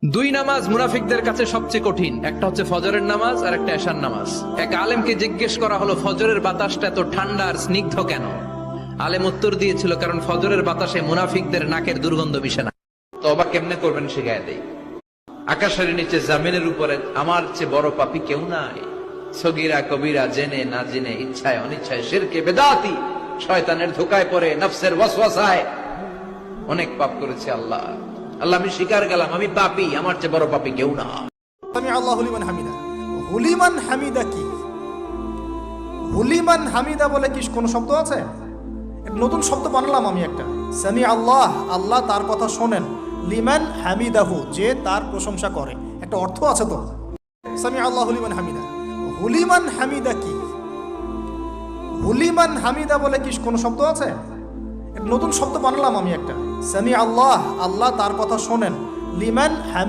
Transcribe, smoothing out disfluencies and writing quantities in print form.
দুই নামাজ মুনাফিকদের কাছে সবচেয়ে কঠিন, একটা হচ্ছে ফজরের নামাজ আর একটা এশার নামাজ। এক আলেমকে জিজ্ঞেস করা হলো ফজরের বাতাসটা এত ঠান্ডা আর স্নিগ্ধ কেন? আলেম উত্তর দিয়েছিল, কারণ ফজরের বাতাসে মুনাফিকদের নাকের দুর্গন্ধ মিশে না। তওবা কেমনে করবেন শিখায় দেই। আকাশের নিচে জামিনের উপরে আমার চেয়ে বড় পাপী কেউ নাই। সগীরা কবিরা, জেনে না জেনে, ইচ্ছায় অনিচ্ছায়, শিরকে বেদাতি, শয়তানের ধোকায় পড়ে, নফসের ওয়াসওয়াসায় অনেক পাপ করেছে। আল্লাহ আমি স্বীকার গেলাম, আমি পাপী, আমার চেয়ে বড় পাপী কেউ না। সামি আল্লাহু লিমান হামিদা। হুলিমান হামিদা কি? হুলিমান হামিদা বলে কি কোনো শব্দ আছে? একটা নতুন শব্দ বানালাম আমি একটা। সামি আল্লাহ, আল্লাহ তার কথা শোনেন। লিমান হামিদাহু, যে তার প্রশংসা করে। একটা অর্থ আছে তো। সামি আল্লাহু লিমান হামিদা। হুলিমান হামিদা কি? হুলিমান হামিদা বলে কি কোনো শব্দ আছে? একটা নতুন শব্দ বানালাম আমি একটা। সামি আল্লাহ, আল্লাহ তার কথা শোনেন। লিমান হামিদা।